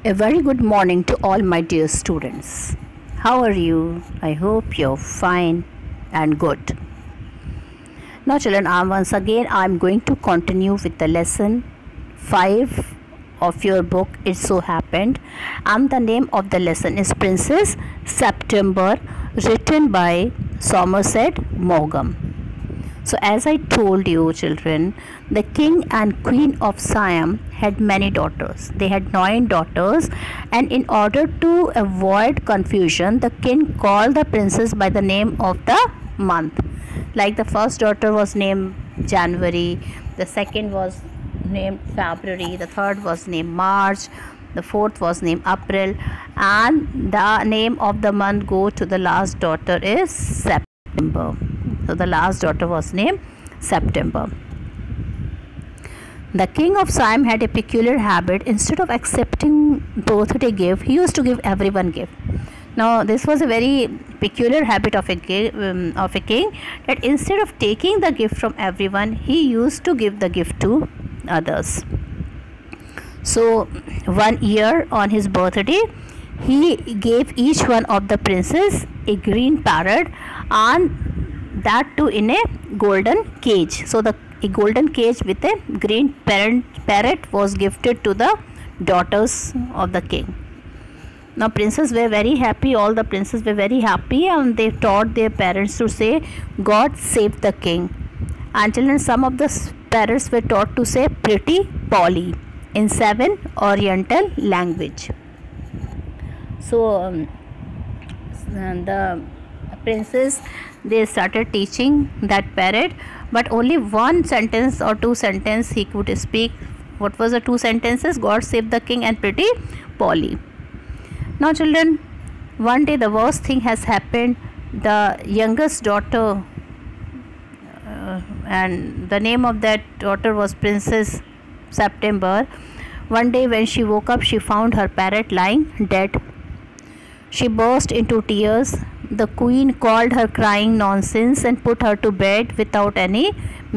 A very good morning to all my dear students. How are you? I hope you're fine and good. Now children, I'm going to continue with the lesson 5 of your book It So Happened, and the name of the lesson is Princess September, written by Somerset Maugham. So as I told you children, the king and queen of Siam had many daughters. They had 9 daughters, and in order to avoid confusion, the king called the princess by the name of the month. Like the first daughter was named January, the second was named February, the third was named March, the fourth was named April, and the name of the month go to the last daughter is September. So the last daughter was named September. The king of Siam had a peculiar habit. Instead of accepting birthday gift, he used to give everyone gift. Now this was a very peculiar habit of a king, that instead of taking the gift from everyone, he used to give the gift to others. So one year on his birthday, he gave each one of the princes a green parrot, and that too in a golden cage. So a golden cage with a green parrot was gifted to the daughters of the king. Now princes were very happy, all the princes were very happy, and they taught their parents to say, "God save the king." And children, some of the parrots were taught to say "Pretty Polly" in 7 Oriental language. So the princes, they started teaching that parrot, but only one sentence or 2 sentences he could speak. What was the 2 sentences? "God save the king" and "Pretty Polly." Now children, one day the worst thing has happened. The youngest daughter, and the name of that daughter was Princess September. One day when she woke up, she found her parrot lying dead. She burst into tears. The queen called her crying nonsense and put her to bed without any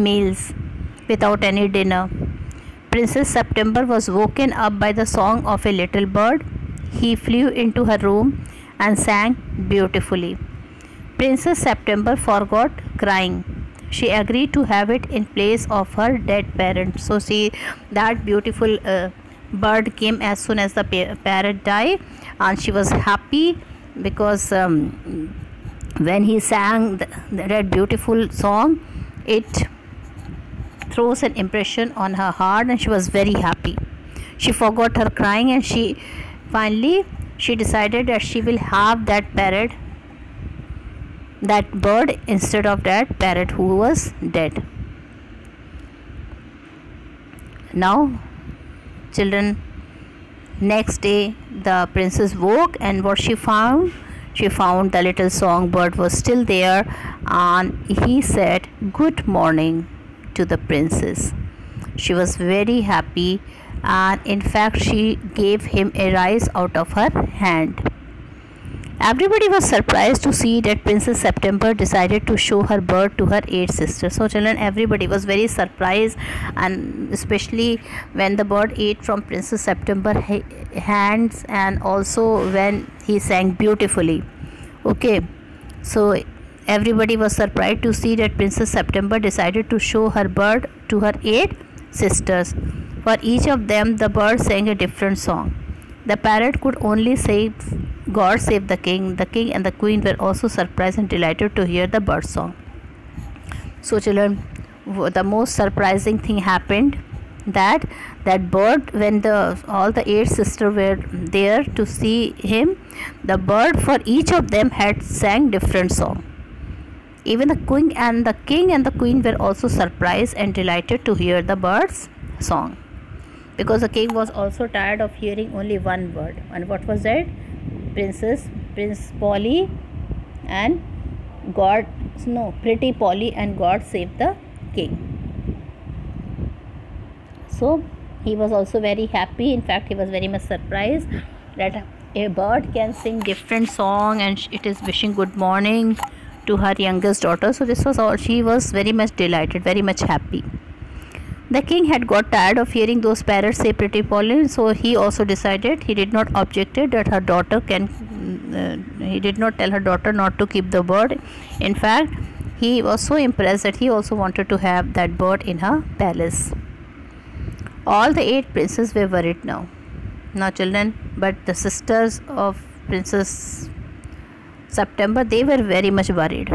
meals, without any dinner. Princess September was woken up by the song of a little bird. He flew into her room and sang beautifully. Princess September forgot crying. She agreed to have it in place of her dead parent. So see, that beautiful bird came as soon as the parrot died, and she was happy because when he sang that beautiful song, it throws an impression on her heart, and she was very happy. She forgot her crying, and she decided that she will have that bird instead of that parrot who was dead. Now children, next day the princess woke, and what she found the little songbird was still there, and he said good morning to the princess. She was very happy, and in fact she gave him a rice out of her hand. Everybody was surprised to see that Princess September decided to show her bird to her 8 sisters. So children, everybody was very surprised, and especially when the bird ate from Princess September's hands, and also when he sang beautifully. Okay, so everybody was surprised to see that Princess September decided to show her bird to her 8 sisters. For each of them, the bird sang a different song. The parrot could only say "God save the king." The king and the queen were also surprised and delighted to hear the bird song. So children, the most surprising thing happened, that bird, when all the 8 sisters were there to see him, the bird for each of them had sang different song. Even the king and the queen were also surprised and delighted to hear the bird's song, because the king was also tired of hearing only one word. And what was that? Prince Polly and Pretty Polly and God save the king. So he was also very happy. In fact, he was very much surprised that a bird can sing different song, and it is wishing good morning to her youngest daughter. So this was all. She was very much delighted, very much happy. The king had got tired of hearing those parrots say pretty pollen, so he also decided, he did not objected that her daughter he did not tell her daughter not to keep the bird. In fact, he was so impressed that he also wanted to have that bird in her palace. All the 8 princes were worried now. Now children, but the sisters of Princess September, they were very much worried.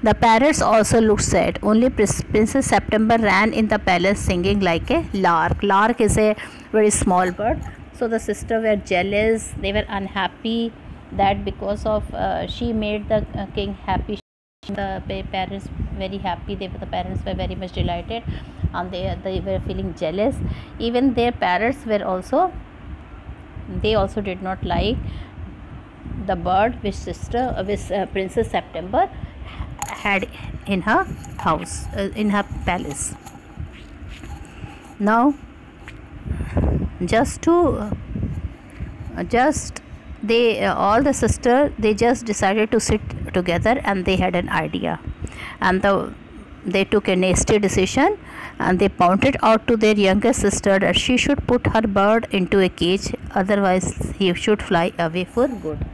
The parrots also looked sad. Only Princess September ran in the palace singing like a lark. Lark is a very small bird. So the sisters were jealous. They were unhappy that because of she made the king happy. The parents very happy. The parents were very much delighted, and they were feeling jealous. Even their parrots were also. They also did not like the bird which Princess September had in her house, in her palace. Now all the sisters, they just decided to sit together, and they had an idea, and they took a nasty decision, and they pointed out to their younger sister that she should put her bird into a cage, otherwise he should fly away for good.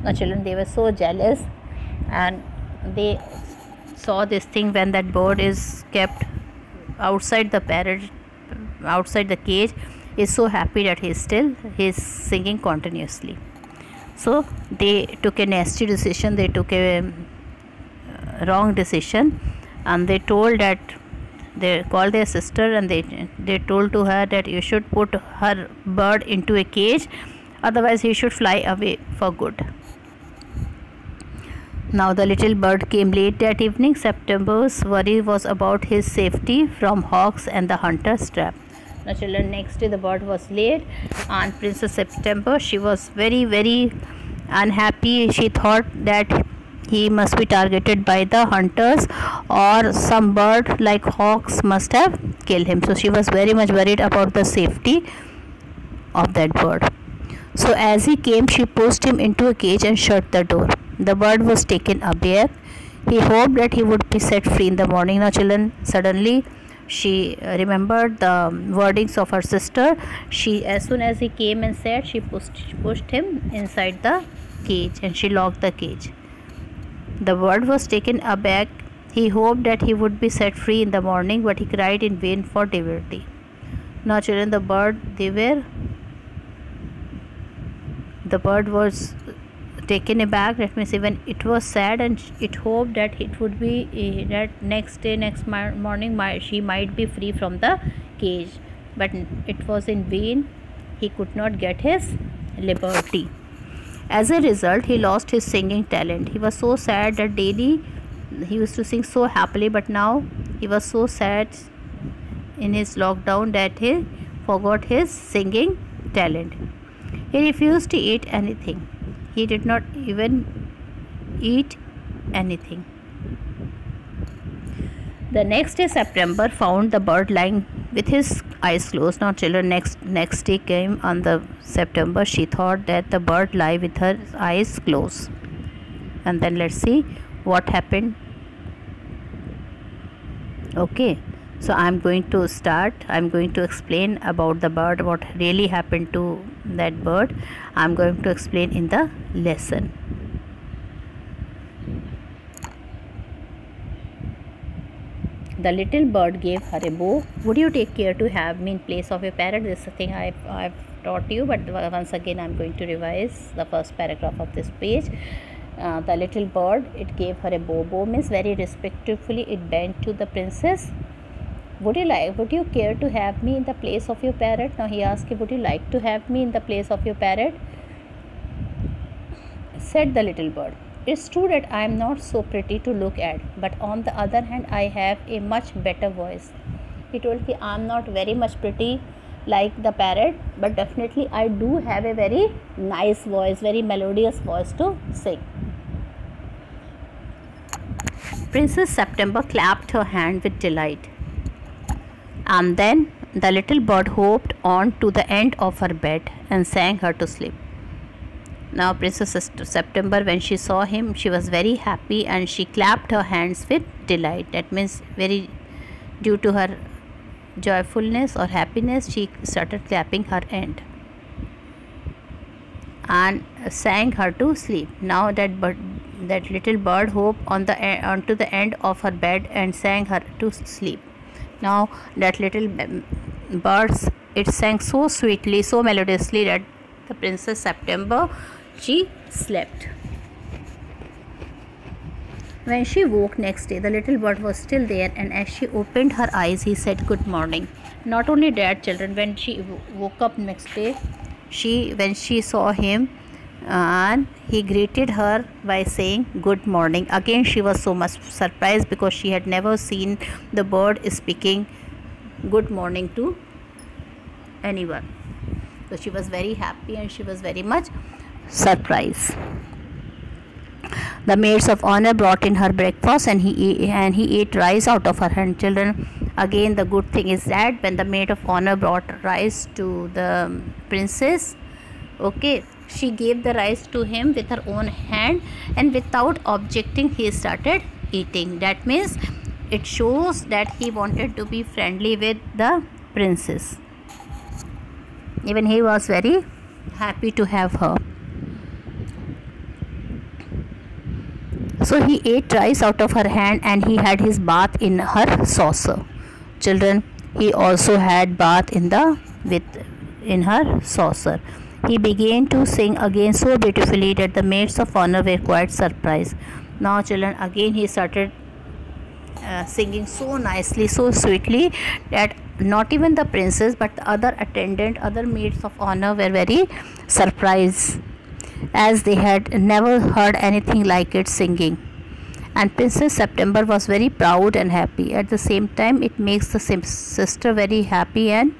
Now children, they were so jealous, and they saw this thing when that bird is kept outside the cage, is so happy that he's singing continuously. So they took a nasty decision, they took a wrong decision, and they called their sister, and they told to her that you should put her bird into a cage, otherwise he should fly away for good. Now the little bird came late that evening. September's worry was about his safety from hawks and the hunter's trap. Now children, next day the bird was late, and Princess September, she was very, very unhappy. She thought that he must be targeted by the hunters, or some bird like hawks must have killed him. So she was very much worried about the safety of that bird. So as he came, she pushed him into a cage and shut the door. The bird was taken aback. He hoped that he would be set free in the morning. Now children, suddenly she remembered the wordings of her sister. As soon as he came and said, she pushed him inside the cage, and she locked the cage. The bird was taken aback. He hoped that he would be set free in the morning, but he cried in vain for liberty. Now children, the bird was taken aback. That means even it was sad, and it hoped that it would be that next morning she might be free from the cage, but it was in vain. He could not get his liberty. As a result, he lost his singing talent. He was so sad that daily he used to sing so happily, but now he was so sad in his lockdown that he forgot his singing talent. He refused to eat anything. He did not even eat anything. The next day, September found the bird lying with his eyes closed. Now children, next day came on the September. She thought that the bird lay with her eyes closed. And then let's see what happened. Okay, so I'm going to explain about the bird, what really happened to that bird. I'm going to explain in the lesson. The little bird gave her a bow. Would you take care to have me in place of a parrot? This is the thing I've taught you, but once again I'm going to revise the first paragraph of this page. The little bird, it gave her a bow. Bow means very respectfully it bent to the princess. Would you care to have me in the place of your parrot? Now he asked, would you like to have me in the place of your parrot? Said the little bird, it's true that I am not so pretty to look at, but on the other hand I have a much better voice. He told me, I am not very much pretty like the parrot, but definitely I do have a very nice voice, very melodious voice to sing. Princess September clapped her hand with delight. And then the little bird hopped on to the end of her bed and sang her to sleep. Now Princess September, when she saw him, she was very happy and she clapped her hands with delight. That means due to her joyfulness or happiness, she started clapping her hand and sang her to sleep. Now that little bird hopped onto the end of her bed and sang her to sleep. Now that little bird, it sang so sweetly, so melodiously that the Princess September, she slept. When she woke next day, the little bird was still there, and as she opened her eyes, he said, "Good morning." Not only that, children, when she woke up next day, when she saw him, and he greeted her by saying good morning. Again, she was so much surprised because she had never seen the bird speaking good morning to anyone. So she was very happy and she was very much surprised. The maids of honor brought in her breakfast, and he ate rice out of her hand. Children, again the good thing is that when the maid of honor brought rice to the princess, okay, she gave the rice to him with her own hand, and without objecting he started eating. That means it shows that he wanted to be friendly with the princess. Even he was very happy to have her. So he ate rice out of her hand, and he had his bath in her saucer. Children, he also had bath in her saucer. He began to sing again so beautifully that the maids of honor were quite surprised. Now, children, again he started singing so nicely, so sweetly, that not even the princess but the other maids of honor were very surprised, as they had never heard anything like it singing. And Princess September was very proud and happy. At the same time, it makes the sister very happy and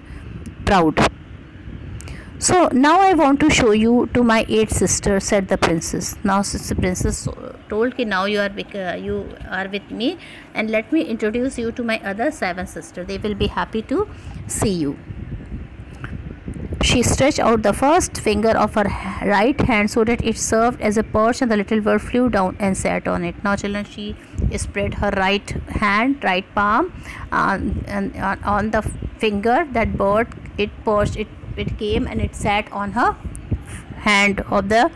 proud. So now I want to show you to my 8 sisters, said the princess. Now since the princess told that now you are with me, and let me introduce you to my other 7 sisters. They will be happy to see you. She stretched out the first finger of her right hand so that it served as a perch, and the little bird flew down and sat on it. Now children, she spread her right palm, and on the finger, that bird, it perched, it came and it sat on her hand of the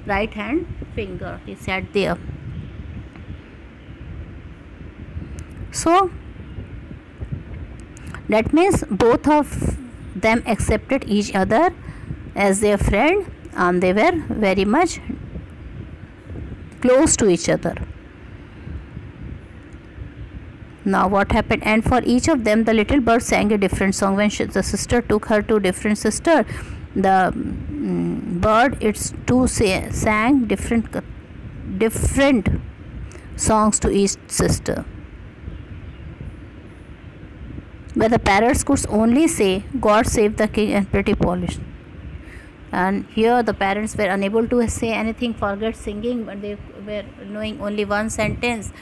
right hand finger. He sat there. So that means both of them accepted each other as their friend, and they were very much close to each other. Now what happened? And for each of them, the little bird sang a different song. When the sister took her to different sister, the bird sang different songs to each sister. But the parrots could only say, "God save the king," and "Pretty Polly." And here the parents were unable to say anything, forget singing, but they were knowing only one sentence.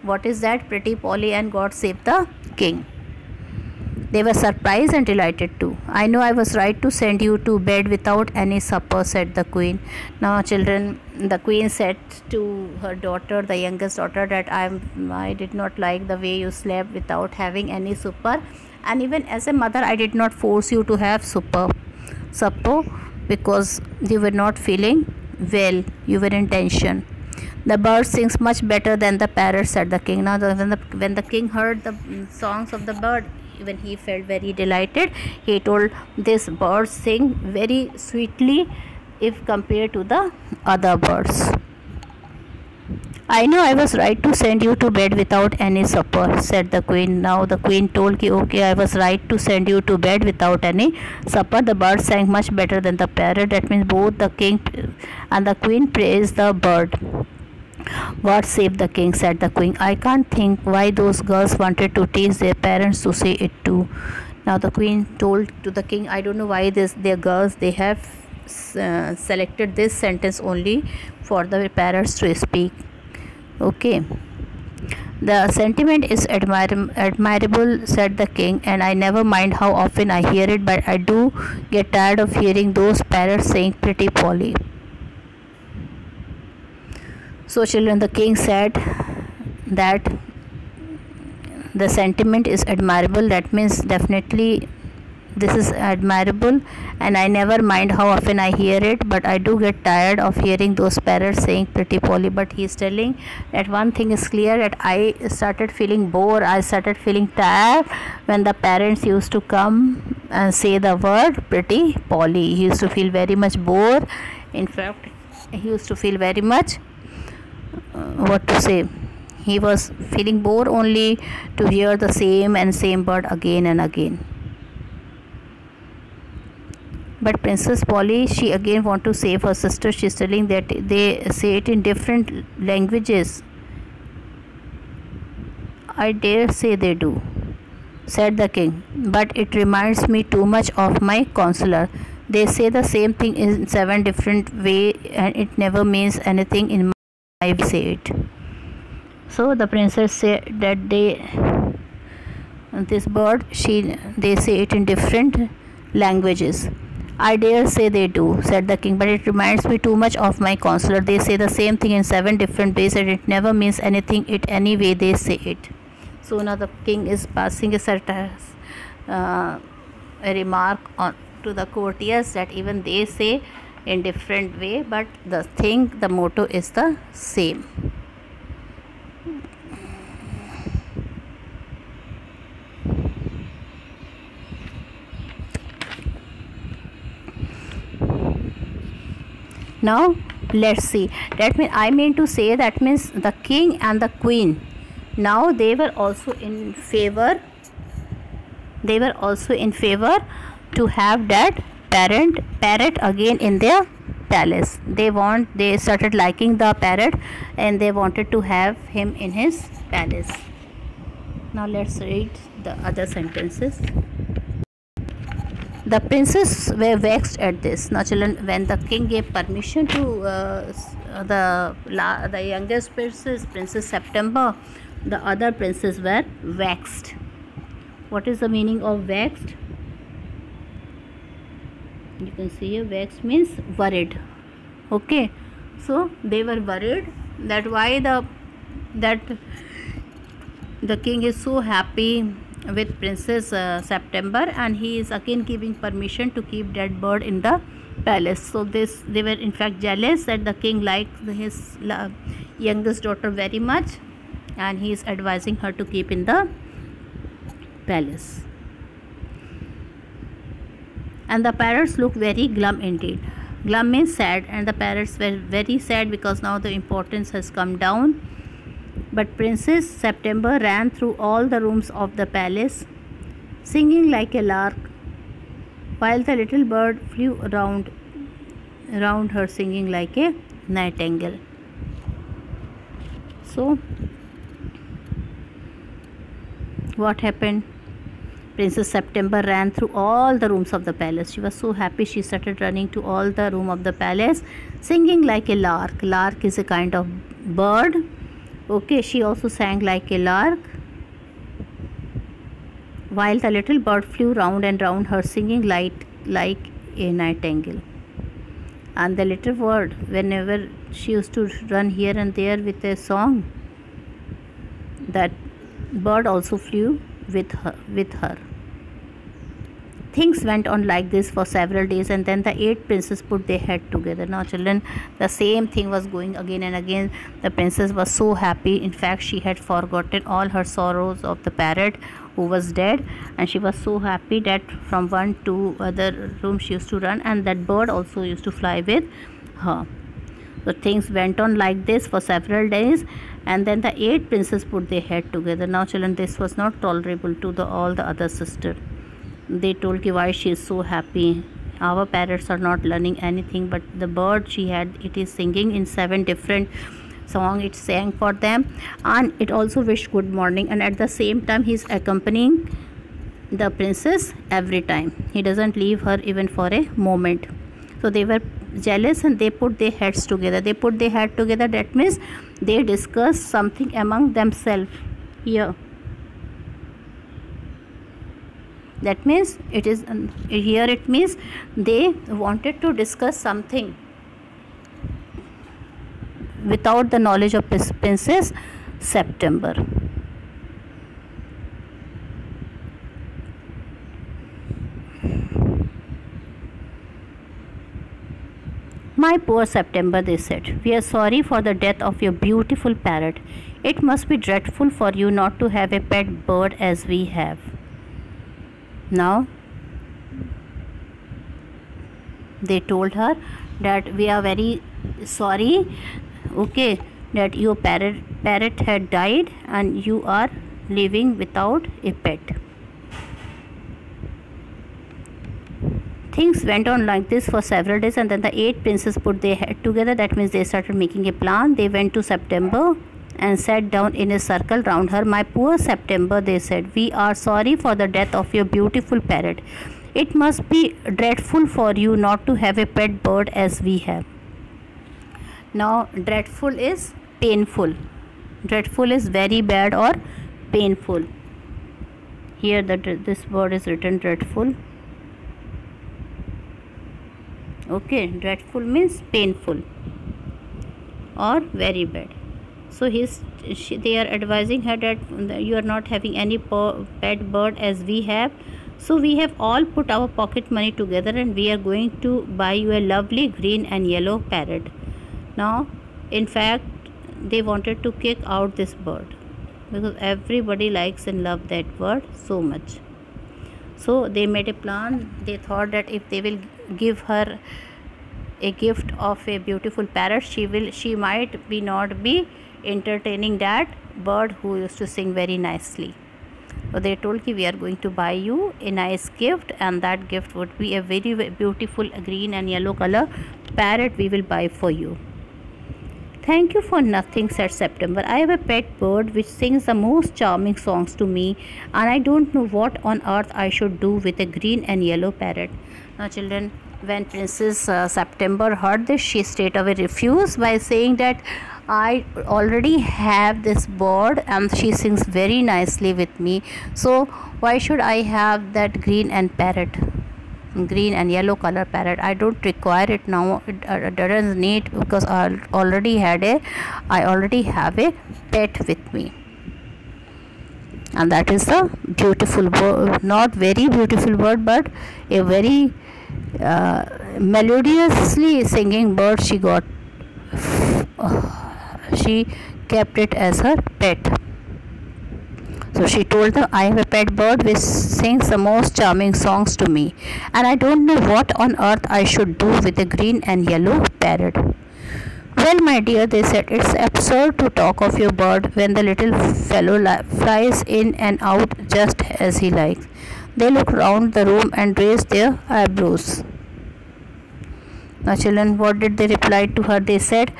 What is that? "Pretty Polly" and "God save the king." They were surprised and delighted too. "I know I was right to send you to bed without any supper," said the queen. Now children, the queen said to her daughter, the youngest daughter, that I did not like the way you slept without having any supper, and even as a mother I did not force you to have supper because you were not feeling well, you were in tension. "The bird sings much better than the parrot," said the king. Now when the king heard the songs of the bird, even he felt very delighted. He told, "This bird sing very sweetly if compared to the other birds. I know I was right to send you to bed without any supper," said the queen. Now the queen told, "Okay, I was right to send you to bed without any supper." The bird sang much better than the parrot. That means both the king and the queen praised the bird. "God save the king," said the queen. "I can't think why those girls wanted to teach their parents to say it too." Now the queen told to the king, "I don't know why their girls, they have selected this sentence only for the parents to speak. Okay, the sentiment is admirable," said the king, "and I never mind how often I hear it, but I do get tired of hearing those parrots saying 'Pretty Polly.'" So children, the king said that the sentiment is admirable. That means definitely this is admirable, and I never mind how often I hear it, but I do get tired of hearing those parrots saying pretty Polly. But he's telling that one thing is clear, that I started feeling bored, I started feeling tired when the parents used to come and say the word pretty Polly. He used to feel very much bored. In fact, he used to feel very much what to say, he was feeling bored only to hear the same and same word again and again. But Princess Polly, she again want to save her sister. She's telling that they say it in different languages. I dare say they do, said the king, but it reminds me too much of my counselor. They say the same thing in 7 different ways, and it never means anything in my way say it. So the princess said that this bird, they say it in different languages. I dare say they do, said the king, but it reminds me too much of my counselor. They say the same thing in 7 different ways, and it never means anything it any way they say it. So now the king is passing a remark on to the courtiers that even they say in different way, but the motto is the same. Now let's see, I mean to say that means the king and the queen, now they were also in favor to have that parrot again in their palace. They started liking the parrot, and they wanted to have him in his palace. Now let's read the other sentences. The princes were vexed at this. Now children, when the king gave permission to the youngest princess, Princess September, the other princes were vexed. What is the meaning of vexed? You can see here, vexed means worried. Okay, so they were worried that why the king is so happy with Princess September, and he is again giving permission to keep that bird in the palace. So they were in fact jealous that the king liked his youngest daughter very much, and he is advising her to keep in the palace. And the parrots looked very glum indeed. Glum means sad, and the parrots were very sad because now the importance has come down. But Princess September ran through all the rooms of the palace, singing like a lark, while the little bird flew around her, singing like a nightingale. So, what happened? Princess September ran through all the rooms of the palace. She was so happy, she started running to all the room of the palace, singing like a lark. Lark is a kind of bird. Okay, she also sang like a lark, while the little bird flew round and round her, singing like a nightingale. And the little bird, whenever she used to run here and there with a song, that bird also flew with her. Things went on like this for several days, and then the 8 princes put their head together. Now children, the same thing was going again and again. The princess was so happy. In fact, she had forgotten all her sorrows of the parrot who was dead, and she was so happy that from one to other room she used to run, and that bird also used to fly with her. So things went on like this for several days, and then the 8 princes put their head together. Now children, this was not tolerable to all the other sisters. They told ki why she is so happy. Our parrots are not learning anything, but the bird she had, it is singing in 7 different songs. It sang for them, and it also wished good morning, and at the same time he is accompanying the princess every time. He doesn't leave her even for a moment. So they were jealous, and they put their heads together. That means they discussed something among themselves here. That means it is here, it means they wanted to discuss something without the knowledge of Princess September. My poor September, they said, we are sorry for the death of your beautiful parrot. It must be dreadful for you not to have a pet bird as we have. Now, they told her that we are very sorry, okay, that your parrot had died and you are living without a pet. Things went on like this for several days, and then the 8 princes put their head together. That means they started making a plan. They went to September and sat down in a circle round her. My poor September, they said, we are sorry for the death of your beautiful parrot. It must be dreadful for you not to have a pet bird as we have. Now, dreadful is painful. Dreadful is very bad or painful. Here this word is written dreadful. Okay, dreadful means painful or very bad. So they are advising her that you are not having any pet bird as we have. So we have all put our pocket money together and we are going to buy you a lovely green and yellow parrot. Now, in fact, they wanted to kick out this bird because everybody likes and loves that bird so much. So they made a plan. They thought that if they will give her a gift of a beautiful parrot, she might be not be entertaining that bird who used to sing very nicely. So they told ki we are going to buy you a nice gift, and that gift would be a very, very beautiful green and yellow color parrot we will buy for you. Thank you for nothing, said September. I have a pet bird which sings the most charming songs to me, and I don't know what on earth I should do with a green and yellow parrot. Now children, when Princess September heard this, she straight away refused by saying that I already have this bird and she sings very nicely with me. So why should I have that green and yellow color parrot? I don't require it now. It doesn't need, because I already have a pet with me. And that is the beautiful bird, not very beautiful bird, but a very melodiously singing bird she got. She kept it as her pet. So she told them, I have a pet bird which sings the most charming songs to me, and I don't know what on earth I should do with a green and yellow parrot. Well, my dear, they said, it's absurd to talk of your bird when the little fellow flies in and out just as he likes. They looked round the room and raised their eyebrows. Now children, what did they reply to her? They said,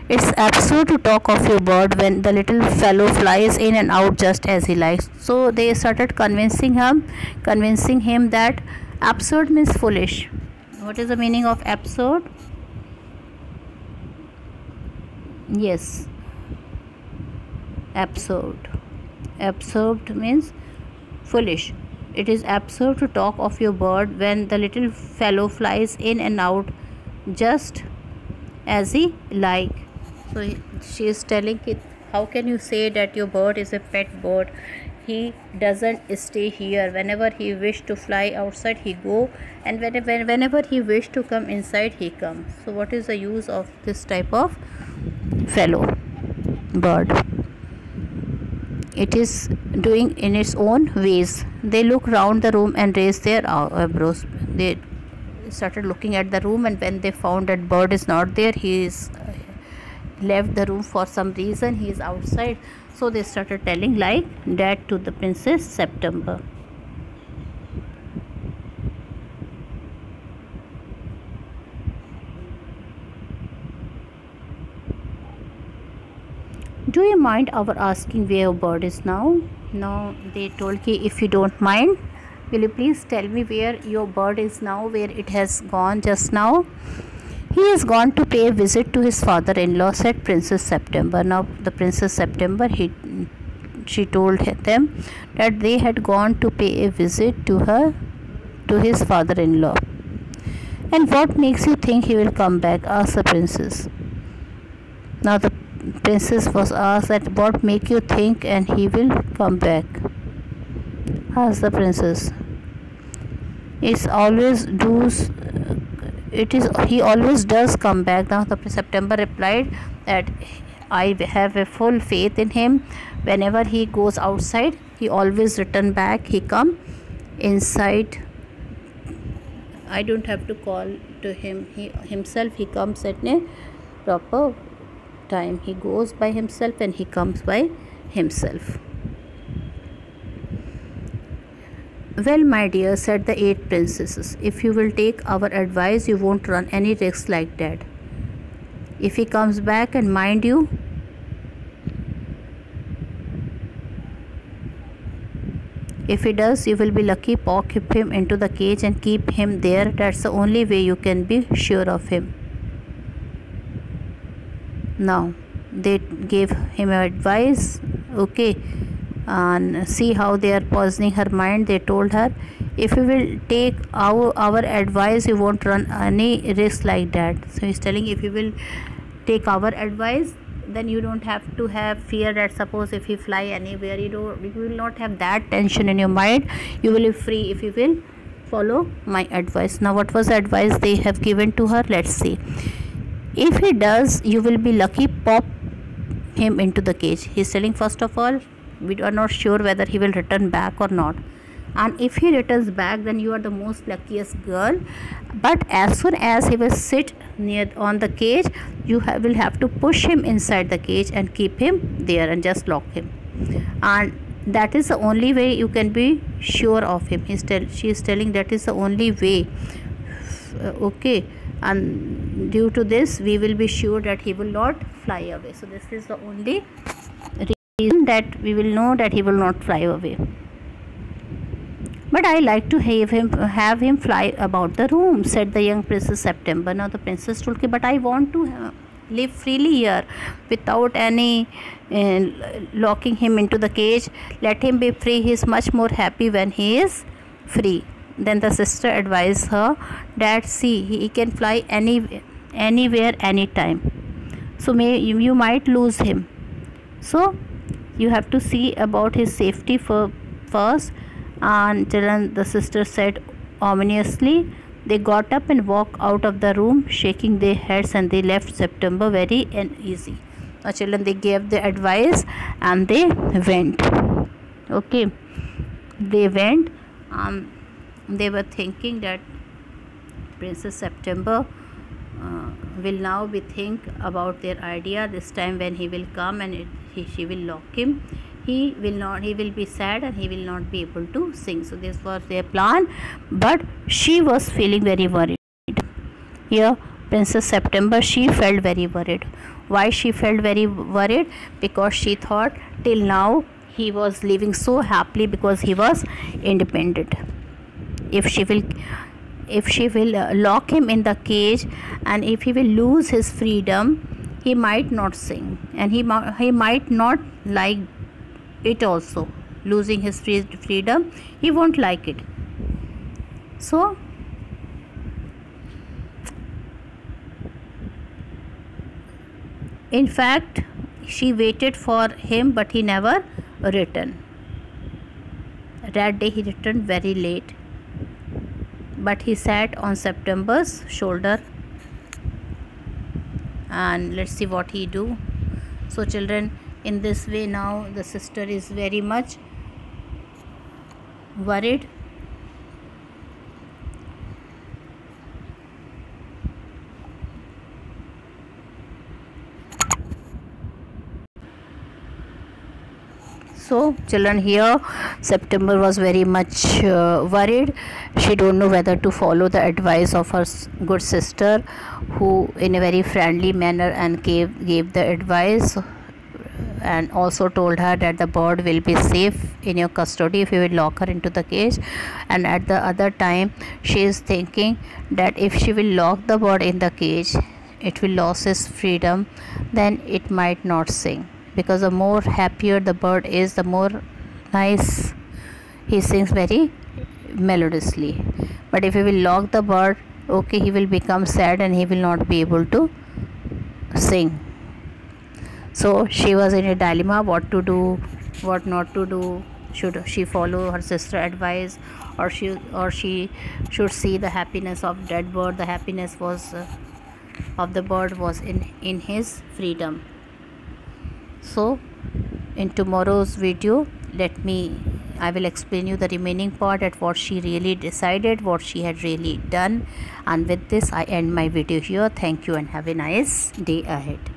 it's absurd to talk of your bird when the little fellow flies in and out just as he likes. So they started convincing him that absurd means foolish. What is the meaning of absurd? Yes, absurd. Absurd means foolish. It is absurd to talk of your bird when the little fellow flies in and out just as he like. So she is telling it, how can you say that your bird is a pet bird? He doesn't stay here. Whenever he wish to fly outside, he go, and whenever he wish to come inside, he comes. So what is the use of this type of fellow bird? It is doing in its own ways. They look round the room and raise their eyebrows. They started looking at the room, and when they found that bird is not there, he is left the room for some reason, he is outside. So they started telling like that to the Princess September. Do you mind our asking where your bird is now? Now they told ki, if you don't mind, will you please tell me where your bird is now, where it has gone just now? He has gone to pay a visit to his father-in-law, said Princess September. Now the Princess September, she told them that they had gone to pay a visit to his father-in-law. And what makes you think he will come back? Asked the princess. Now the princess was asked that what make you think and he will come back? Asked the princess. It it is, he always does come back. Now the September replied that I have a full faith in him. Whenever he goes outside, he always return back. He come inside. I don't have to call to him. He himself, he comes at a proper time. He goes by himself and he comes by himself. Well, my dear, said the 8 princesses, if you will take our advice, you won't run any risks like that. If he comes back, and mind you, if he does, you will be lucky. Pop him into the cage and keep him there. That's the only way you can be sure of him. Now they gave him advice, okay, and see how they are poisoning her mind. They told her, if you will take our advice, you won't run any risk like that. So he's telling, if you will take our advice, then you don't have to have fear that suppose if you fly anywhere, you will not have that tension in your mind. You will be free if you will follow my advice. Now what was the advice they have given to her? Let's see. If he does, you will be lucky. Pop him into the cage. He's telling, first of all, we are not sure whether he will return back or not, and if he returns back, then you are the most luckiest girl. But as soon as he will sit near on the cage, you will have to push him inside the cage and keep him there and just lock him, and that is the only way you can be sure of him. She is telling that is the only way, okay, and due to this we will be sure that he will not fly away. So this is the only reason that we will know that he will not fly away. But I like to have him fly about the room, said the young Princess September. Now the princess told, but I want to live freely here without any locking him into the cage. Let him be free. He is much more happy when he is free. Then the sister advised her that, see, he can fly anywhere, anytime. So you might lose him. So you have to see about his safety first. And the sister said ominously. They got up and walked out of the room, shaking their heads, and they left September very uneasy. Now children, they gave the advice and they went. Okay, they went. They were thinking that Princess September will now be think about their idea. This time when he will come and she will lock him, he will be sad and he will not be able to sing. So this was their plan, but she was feeling very worried. Here Princess September, she felt very worried. Why she felt very worried? Because she thought till now he was living so happily because he was independent. If she will lock him in the cage, and if he will lose his freedom, he might not sing, and he might not like it also. Losing his freedom, he won't like it. So in fact she waited for him, but he never returned. That day he returned very late, but he sat on September's shoulder, and let's see what he do. So children, in this way now the sister is very much worried. So children, here September was very much worried. She don't know whether to follow the advice of her good sister, who in a very friendly manner and gave the advice, and also told her that the bird will be safe in your custody if you will lock her into the cage. And at the other time she is thinking that if she will lock the bird in the cage, it will lose its freedom, then it might not sing, because the more happier the bird is, the more nice he sings very melodiously. But if you will lock the bird, okay, he will become sad and he will not be able to sing. So she was in a dilemma, what to do, what not to do. should she follow her sister advice, or she should see the happiness of dead bird? The happiness was of the bird was in his freedom. So in tomorrow's video, I will explain you the remaining part, at what she really decided, what she had really done. And with this I end my video here. Thank you and have a nice day ahead.